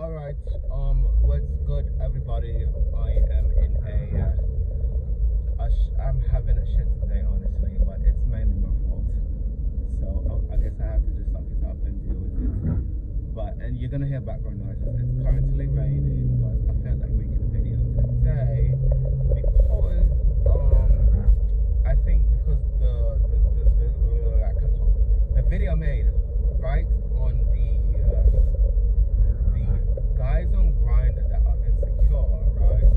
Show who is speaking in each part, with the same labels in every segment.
Speaker 1: Alright, what's good, everybody? I am in I'm having a shit today, honestly, but it's mainly my fault. So I guess I have to just suck it up and deal with it. And you're gonna hear background noises. It's currently raining, but I felt like making a video today because, I think because I can talk. The video I made, right, on the guys on Grindr that are insecure, right,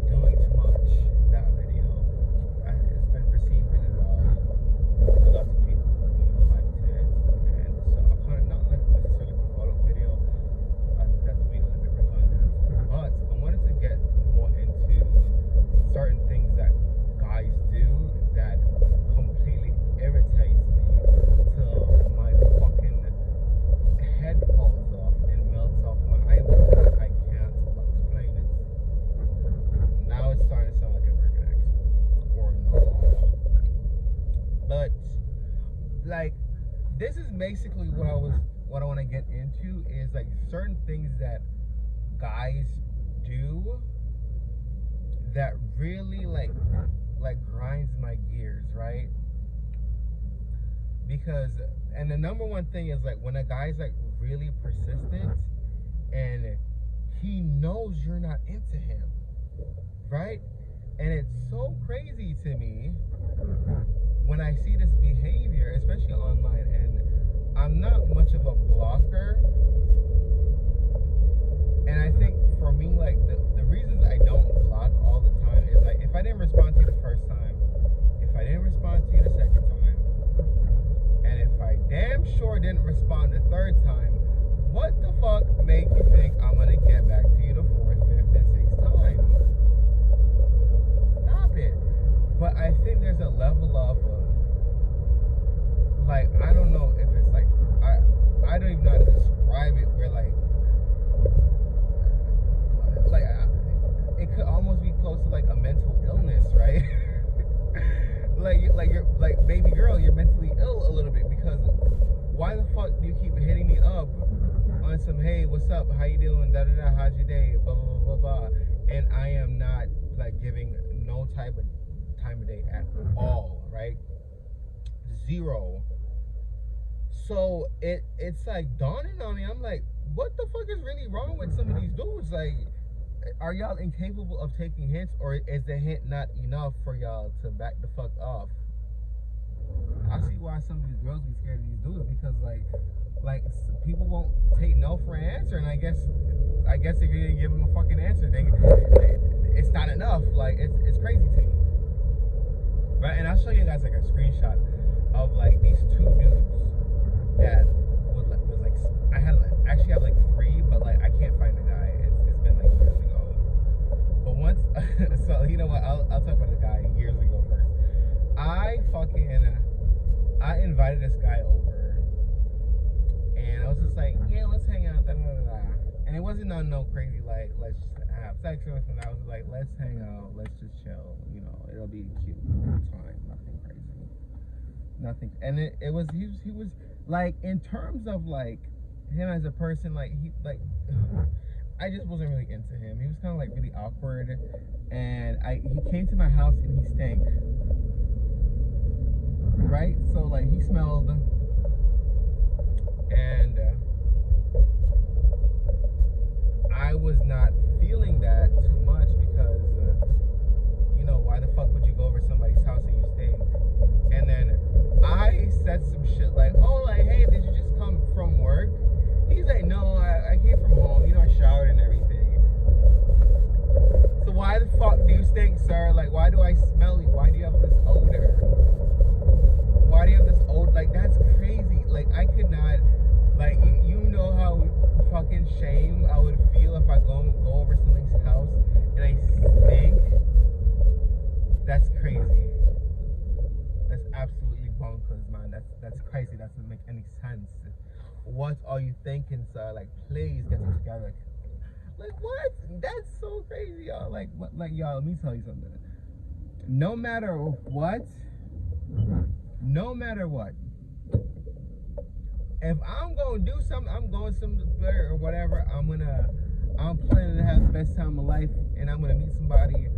Speaker 1: doing too much. That video, it's been received really well. A lot of people, liked it, and so I kind of not like necessarily a follow-up video. That's being a little bit redundant, but I wanted to get more into certain things that guys do that completely irritates me till my fucking head falls off and melts off my eyelids. I can't explain it. Now it's starting to sound like a American accent. Or no. But like this is basically what I want to get into is like certain things that guys do that really like grinds my gears, right? Because and the number one thing is like when a guy's like really persistent and he knows you're not into him, right? And it's so crazy to me when I see this behavior, especially online, and I'm not much of a blocker. And I think for me, like the reasons I don't block all the time is like if I didn't respond to you the first time, if I didn't respond to you the second time, and if I damn sure didn't respond the third time, what the fuck make you think I'm gonna get back to you the fourth, fifth, and sixth time? Stop it. But I think there's a level of like I don't know if it's like I don't even know how to describe it. Where like it could almost be close to like a mental illness, right? you're like baby girl, you're mentally ill a little bit because why the fuck do you keep hitting me up on some hey, what's up, how you doing, da da da, how's your day, blah blah blah blah blah, and I am not like giving no type of time of day at all, right? Zero. So it's like dawning on me. I'm like, what the fuck is really wrong with some of these dudes? Like, are y'all incapable of taking hints, or is the hint not enough for y'all to back the fuck off? I see why some of these girls be scared of these dudes because like people won't take no for an answer, and I guess if you didn't give them a fucking answer, it's not enough. Like it's crazy to me, right? And I'll show you guys like a screenshot of like these two dudes that was like I actually have like three, but like I can't find the guy. It's been like years ago. But once, so you know what? I'll talk about the guy years ago first. I invited this guy over, and I was just like, yeah, let's hang out, da da da da. And it wasn't on no crazy like let's have sex or anything. I was like, let's hang out, let's just chill. It'll be a cute time, nothing crazy, nothing. And he was like in terms of like him as a person, like I just wasn't really into him. He was kind of like really awkward, and he came to my house and he stank. Right? So like he smelled, and I was not feeling that too much because why the fuck would you go over somebody's house and you stink? And then I said some shit like, oh, like, hey, did you just come from work? He's like, no, I came from home, I showered and everything. So why the fuck do you stink, sir? Like, why do I smell you? Why do you have this odor? Why do you have this odor? Like, that's crazy. Like, I could not, like, you know how fucking shame I would feel if I go over somebody's house and I stink? That's crazy. That's absolutely bonkers, man. That's crazy. That doesn't make any sense. What are you thinking, sir? Like, please get it together. Like, what? That's so crazy, y'all. Like, y'all, let me tell you something. No matter what, if I'm going to do something, I'm going somewhere or whatever, I'm planning to have the best time of life, and I'm going to meet somebody,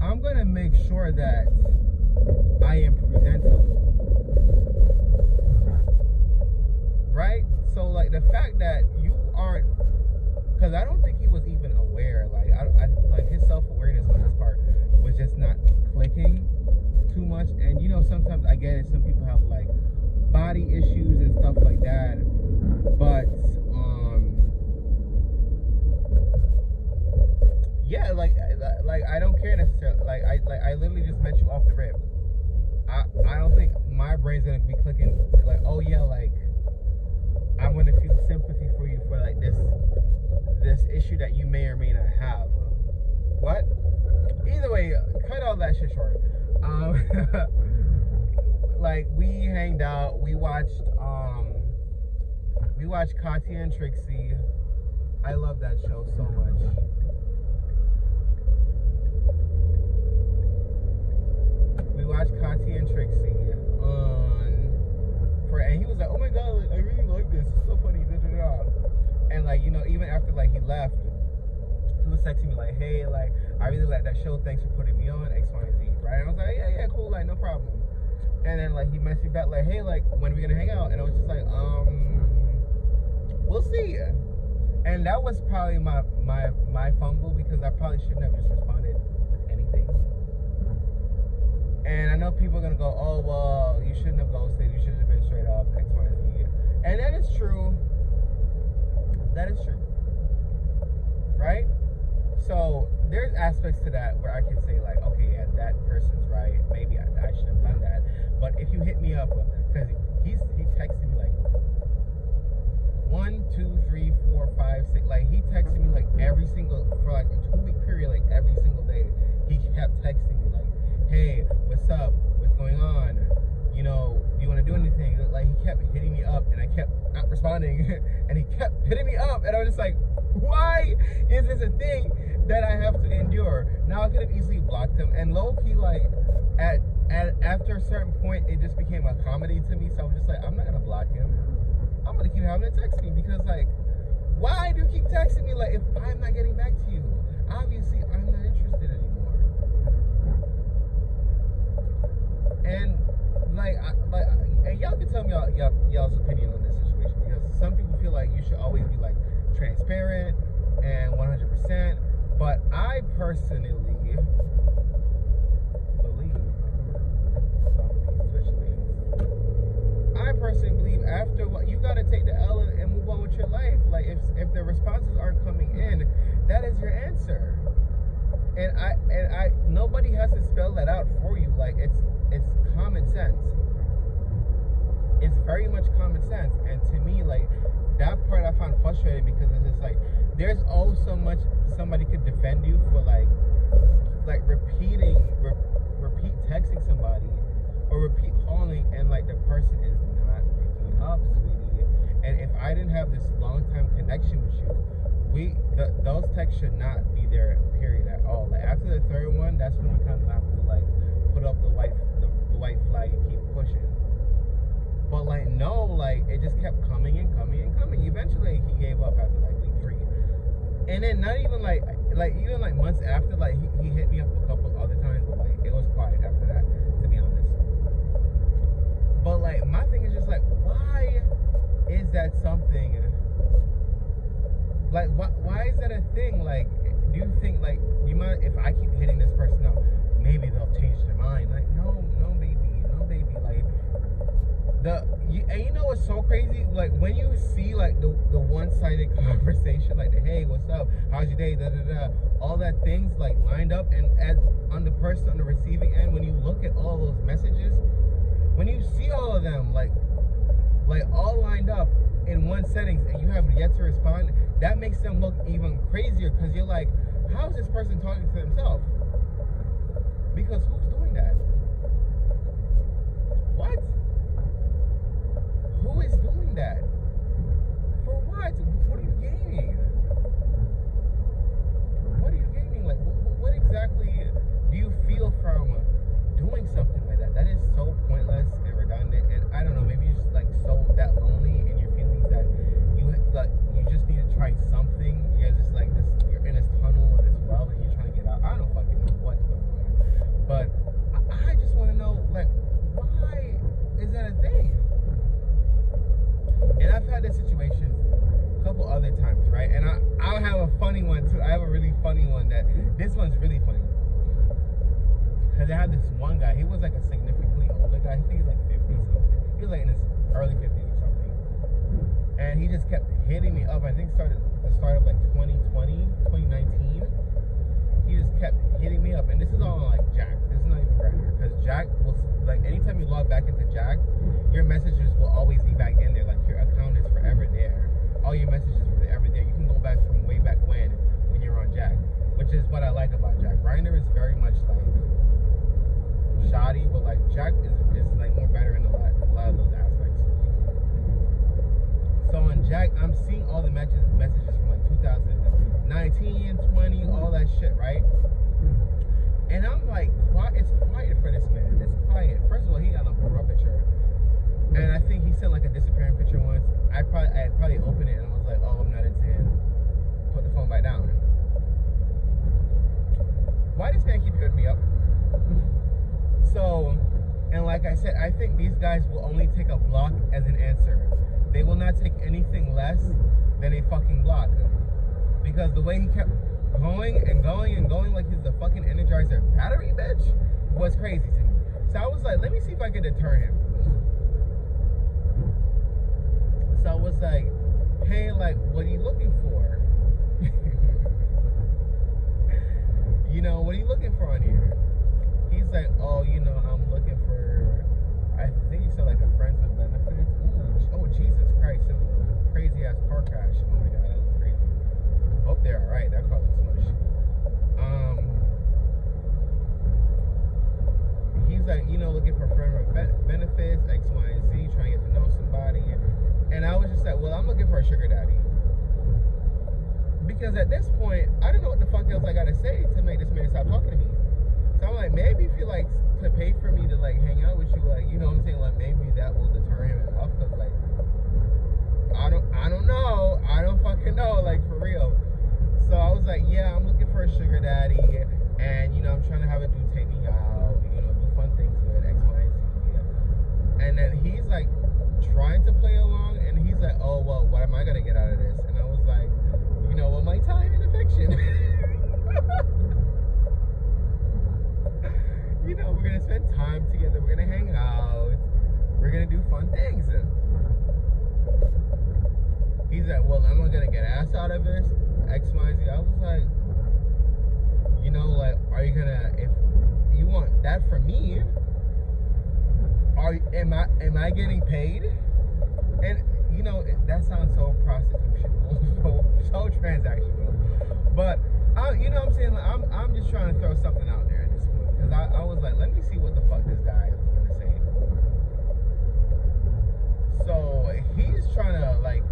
Speaker 1: I'm going to make sure that I am presentable. Right? So, like, the fact that you aren't, because I don't think he was even aware, like, like, his self-awareness on this part was just not clicking too much. And, you know, sometimes I get it, some people have, like, body issues and stuff like that, but, yeah, like, I don't care necessarily, I literally just met you off the rip. I don't think my brain's gonna be clicking, like, oh yeah, like, I want to feel sympathy for you for like this issue that you may or may not have. What? Either way, cut all that shit short. Like, we hanged out, we watched Katya and Trixie. I love that show so much. We watched Katya and Trixie and he was like, oh my god, like, I really like this, it's so funny, da, da, da. And like, you know, even after like he left, he was texting me like, hey, like, I really like that show, thanks for putting me on, X, Y, and Z, right? And I was like, yeah, cool, like, no problem. And then like he messaged me back like, hey, like, when are we gonna hang out? And I was just like, we'll see. And that was probably my fumble, because I probably shouldn't have just responded with anything. And I know people are gonna go, oh well, you shouldn't have ghosted, you should have been straight up, X, Y, and Z. And that is true. That is true. Right? So there's aspects to that where I can say like, okay, yeah, that person's right. Maybe I should have done that. But if you hit me up, because he texted me like 1, 2, 3, 4, 5, 6. Like, he texted me like every single, for like a 2-week period, like every single day. He kept texting me like, hey, what's up? What's going on? You know, do you want to do anything? Like, he kept hitting me up, and I kept not responding, and he kept hitting me up, and I was just like, why is this a thing that I have to endure? Now, I could have easily blocked him, and low-key, like, after a certain point, it just became a comedy to me, so I was just like, I'm not going to block him. I'm going to keep having to text me, because, like, why do you keep texting me, like, if I'm not getting back to you? Obviously, I'm not interested anymore. And, like, and y'all can tell me y'all's opinion on this situation, because some people feel like you should always be, like, transparent and 100%, but I personally believe, after what, you gotta take the L and move on with your life. Like, if the responses aren't coming in, that is your answer. And I nobody has to spell that out for you. Like, it's common sense. It's very much common sense. And to me, like, that part I found frustrating, because it's just like, there's also much somebody could defend you for like repeat texting somebody or repeat calling, and like the person is not picking up, sweetie. And if I didn't have this long time connection with you, those texts should not be there, period, at all. Like, after the third one, that's when you kind of have to like put up the white flag and keep pushing. But like, no, like, it just kept coming and coming and coming. Eventually he gave up after like week 3. And then not even like even like months after, like he hit me up a couple other times, but like it was quiet after that, to be honest. But like, my thing is just like, why is that something? Like, why is that a thing? Like, do you think, like, do you mind if I keep hitting this person up, maybe they'll change their mind? Like, no baby, like, and you know what's so crazy? Like, when you see like the one-sided conversation, like the, hey, what's up, how's your day, da da da, all that things like lined up, and on the person on the receiving end, when you look at all those messages, when you see all of them like all lined up in one settings, and you have yet to respond, that makes them look even crazier, because you're like, how is this person talking to themselves? Because who's doing that? What? Who is doing that? For what? What are you gaining? What are you gaining? Like, what exactly do you feel from doing something like that? That is so pointless and redundant, and I don't know, maybe you're just like so that lonely in your feelings situations a couple other times, right? And I'll have a funny one too. I have a really funny one that this one's really funny. Cause I had this one guy. He was like a significantly older guy. I think he's like 50 something. He was like in his early 50s or something. And he just kept hitting me up. I think started the start of like 2020, 2019. He just kept hitting me up, and this is all on like Jack. This is not even Grindr, because Jack will, like, anytime you log back into Jack, your messages will always be back in there. Like, your account is forever there. All your messages are forever there. You can go back from way back when you're on Jack, which is what I like about Jack. Grindr is very much like shoddy, but like Jack is like more better in a lot of those aspects. So on Jack, I'm seeing all the messages from like 2019, 20, all that shit, right? And I'm like, it's quiet for this man. It's quiet. First of all, he got no profile picture, and I think he sent like a disappearing picture once. I had probably opened it and I was like, oh, I'm not into him. Put the phone back down. Why this man keep hitting me up? So, and like I said, I think these guys will only take a block as an answer. They will not take anything less than a fucking block. Because the way he kept going and going and going like he's a fucking Energizer battery, bitch, was crazy to me. So I was like, let me see if I can deter him. So I was like, hey, like, what are you looking for? You know, what are you looking for on here? He's like, oh, you know, I'm looking for, I think he said like a friends with benefits. Ooh, oh, Jesus Christ, it was a crazy ass car crash. Oh my God, that was crazy. Oh, they're all right. That car looks mush. He's like, you know, looking for friend with benefits, X, Y, and Z, trying to get to know somebody. And I was just like, well, I'm looking for a sugar daddy. Because at this point, I don't know what the fuck else I gotta say to make this man stop talking to me. So I'm like, maybe if you like to pay for me to like hang out with you, like, you know what I'm saying, like maybe that will deter him enough. Cause like, I don't know, I don't fucking know, like for real. So I was like, yeah, I'm looking for a sugar daddy, and you know, I'm trying to have a dude take me out, you know, do fun things with X, Y, and Z. And then he's like trying to play along, and he's like, oh well, what am I gonna get out of this? And I was like, you know, well, my time and affection. You know, we're gonna spend time together, we're gonna hang out, we're gonna do fun things. He's like, well, am I gonna get ass out of this? X, Y, Z. I was like, you know, like, are you gonna, if you want that from me, am I getting paid? And you know, that sounds so prostitutional, so transactional. But you know what I'm saying? Like, I'm just trying to throw something out there at this point, because I was like, let me see what the fuck this guy is gonna say. So he's trying to like,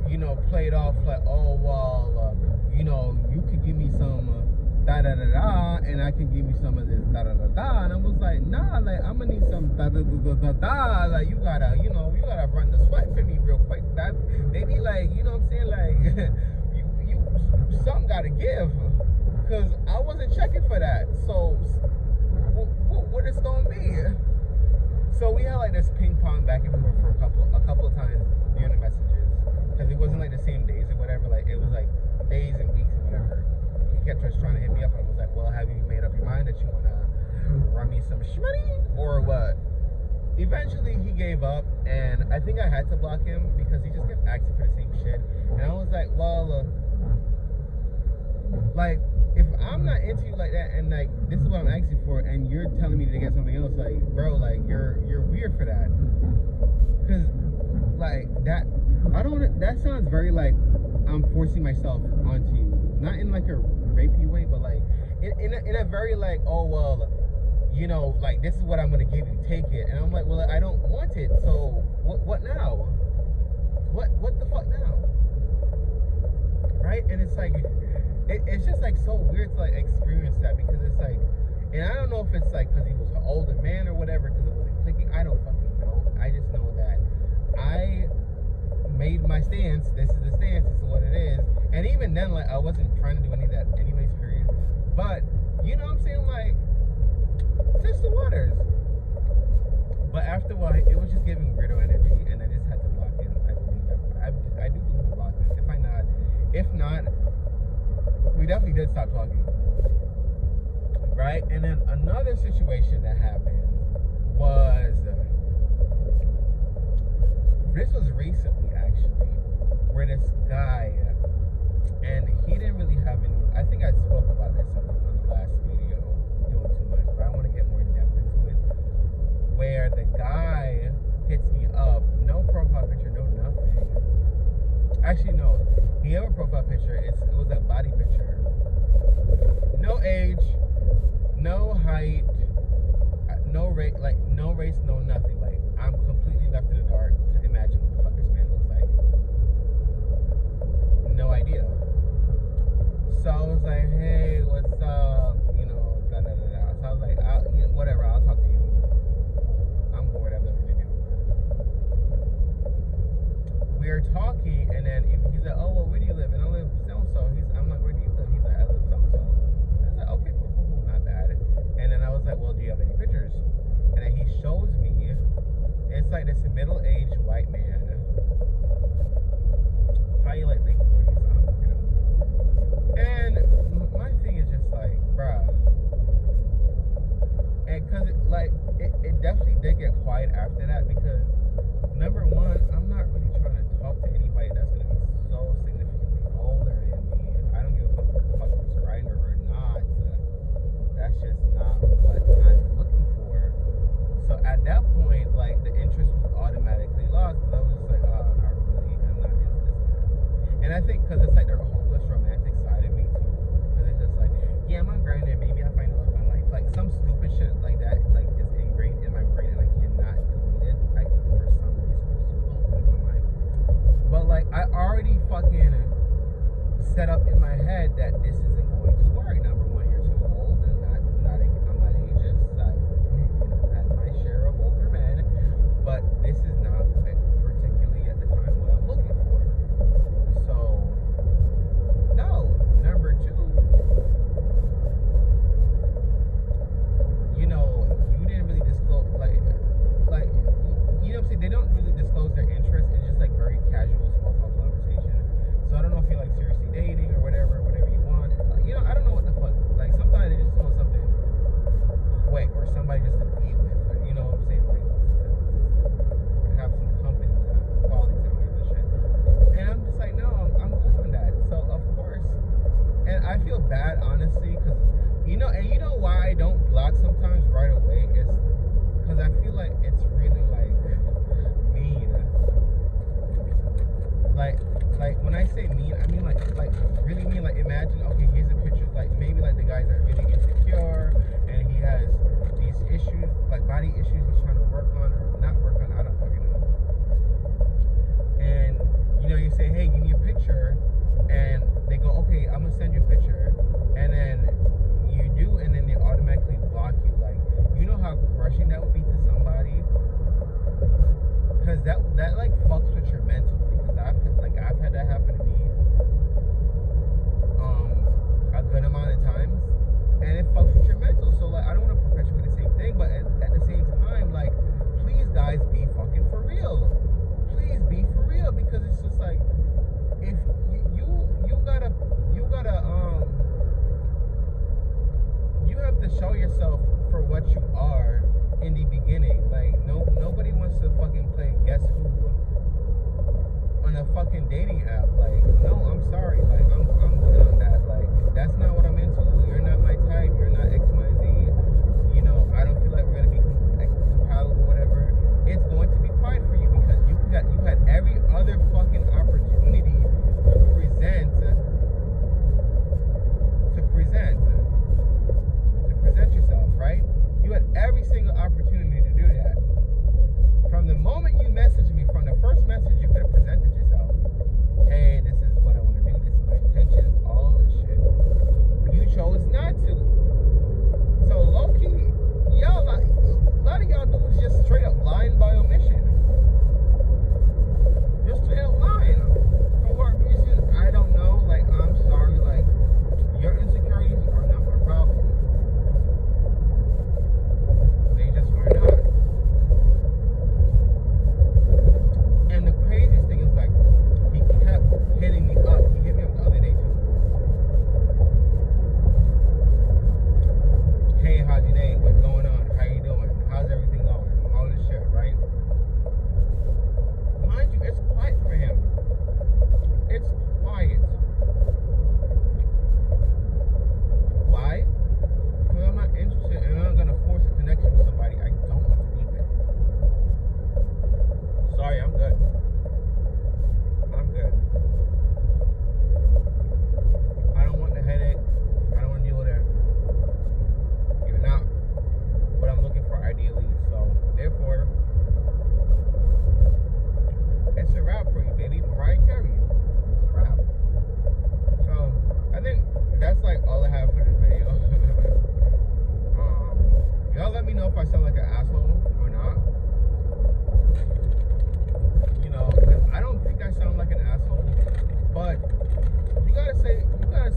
Speaker 1: you know, play it off like, oh well, you know, you could give me some da da da da, and I can give you some of this da da da da. And I was like, nah, like I'm gonna need some da da da da da da. Like you gotta, you know, you gotta run the sweat for me real quick. That maybe like, you know what I'm saying, like you something gotta give, cause I wasn't checking for that. So what it's gonna be? So we had like this ping pong back and forth for a couple of times during the messages, because it wasn't like the same days or whatever. Like it was like days and weeks and whatever. He kept just trying to hit me up, and I was like, well, have you made up your mind that you wanna run me some shmoney or what? Eventually he gave up, and I think I had to block him because he just kept asking for the same shit. And I was like, well, like, if I'm not into you like that, and like this is what I'm asking for, and you're telling me to get something else, like, bro, like you're weird for that. Cause like that, that sounds very like I'm forcing myself onto you, not in like a rapey way, but like in a very like, oh well, you know, like this is what I'm gonna give you, take it. And I'm like, well, I don't want it, so what now? What the fuck now? Right? And it's like, it's just like so weird to like experience that, because it's like, and I don't know if it's like because he was an older man or whatever, because it wasn't clicking. I don't fucking know. I just know that I made my stance. This is the stance. This is what it is. And even then, like, I wasn't trying to do any of that anyways, period. But you know what I'm saying? Like, test the waters. But after a while, it was just giving weirdo energy, and I just had to block him. I believe If not, we definitely did stop talking. Right? And then another situation that happened was, this was recently actually, where this guy, and he didn't really have any, I think I spoke about this on the last video, doing too much, but I want to get more in depth into it, where the guy hits me up, no profile picture, no nothing. Actually, no, he had a profile picture, it was a body picture. No age, no height, no race, no nothing. Like, I'm completely left in the dark to imagine what the fuck this man looks like. No idea. So I was like, hey, what's up? You know, da da da da. So I was like, whatever, I'll talk to you. I'm bored, I have nothing to do. We were talking, and then he's like, oh, well, where do you live? And I live so-and-so. I'm like, where do you live? He's like, I live so-and-so. I was like, okay, cool, not bad. And then I was like, well, do you have any pictures? And then he shows me, it's like this middle-aged white man. Probably like late 40s, I don't fucking know. And my thing is just like, bruh. And because it definitely did get quiet after that, because number one, I'm not really trying to talk to anybody that's going to be so significantly older than me. I don't give a fuck if it's Grindr or not. That's just not what I'm looking for. So at that point, like, the interest was automatically lost, because I was just like, oh, I really am not into this man. And I think because it's like the hopeless romantic side of me too, because it's just like, yeah, I'm on Grindr, maybe I'll find love in my life. Like, some stupid shit like that, like, is ingrained in my brain, and I cannot delete it. Like, for some reason, it just won't leave my mind. But like, I already fucking set up in my head that this isn't going to work. Number one, you're too old, and I'm not ageist. I've had my share of older men, but this is not particularly at the time what I'm looking for. So, no. Number two, you know, you didn't really disclose, like, you know what I'm saying? They don't really disclose their interest. It's just like very casual, small talk conversation. So I don't know if you're like seriously dating or whatever you want. You know, I don't know what the fuck. Like, sometimes they just want something quick, or somebody just to be with. Or, you know what I'm saying? Like, to have some company time, quality time, and shit. And I'm just like, no, I'm good on that. So of course, and I feel bad honestly, because you know why I don't block sometimes right away is because I feel like it's really like mean. Like when I say mean, I mean like really mean. Like, imagine, okay, here's a picture, like maybe like the guys are really insecure and he has these issues, like body issues he's trying to work on or not work on, I don't fucking know. And you know, you say, hey, give me a picture, and they go, okay, I'm gonna send you a picture, and then you do, and then they automatically block you. Like, you know how crushing that would be to somebody? Because that like fucks with your mental, because I've had that happen to me a good amount of times, and it fucks with your mental. So like, I don't want to perpetuate the same thing, but at the same time, like, please guys, be fucking for real. Please be for real, because it's just like, if you gotta you have to show yourself for what you are in the beginning. Like, nobody wants to fucking play guess who on a fucking dating app. Like, no, I'm sorry. Like, I'm good on that. Like, that's not what I'm into. You're not my type. You're not XYZ. You know, I don't feel like we're gonna be compatible or whatever. It's going to be quiet for you, because you had every other fucking opportunity to present yourself, right? You had every single opportunity to do that. From the moment you messaged me, from the first message, you could have presented yourself. Hey, this is what I want to do. This is my intentions, all this shit. You chose not to. So low-key, y'all, like, a lot of y'all do is just straight up lying by omission. Just straight up lying.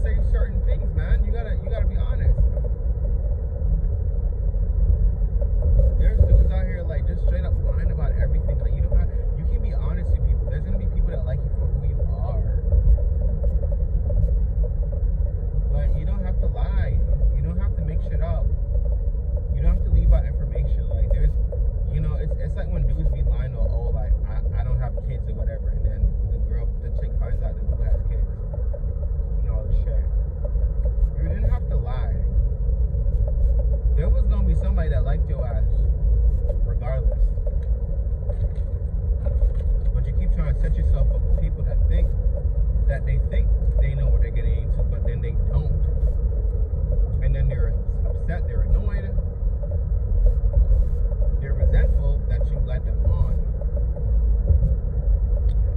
Speaker 1: say certain things, man. You gotta be honest. There's dudes out here like just straight up lying about everything. Like you can be honest with people. There's gonna be people that like you for who you are. Like you don't have to lie. You don't have to make shit up. You don't have to leave out information. Like there's, it's like when dudes be lying or like I don't have kids or whatever, and then the chick finds out the dude has kids and all this shit. You didn't have to lie. There was gonna be somebody that liked your ass, regardless. But you keep trying to set yourself up with people that think they know what they're getting into, but then they don't. And then they're upset, they're annoyed, they're resentful that you let them on.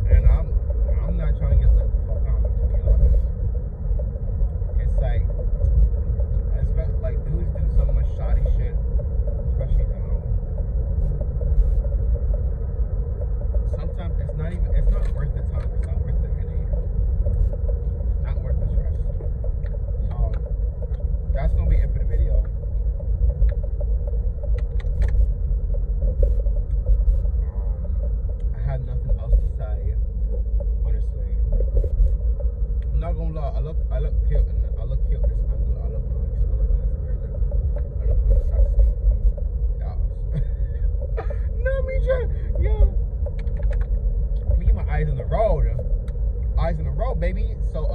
Speaker 1: And I'm not trying to get let the fuck on, to be honest. It's like dudes do so much shoddy shit, especially now. Sometimes it's not worth the time, it's not worth the headache. It's not worth the stress. So that's gonna be it for the video. I had nothing else to say, honestly. I'm not gonna lie, I look cute and I look cute this angle. I look nice, very good. I look kind of sexy. Yeah. No, me too. Yeah. Me and my eyes in the road. Eyes in the road, baby. So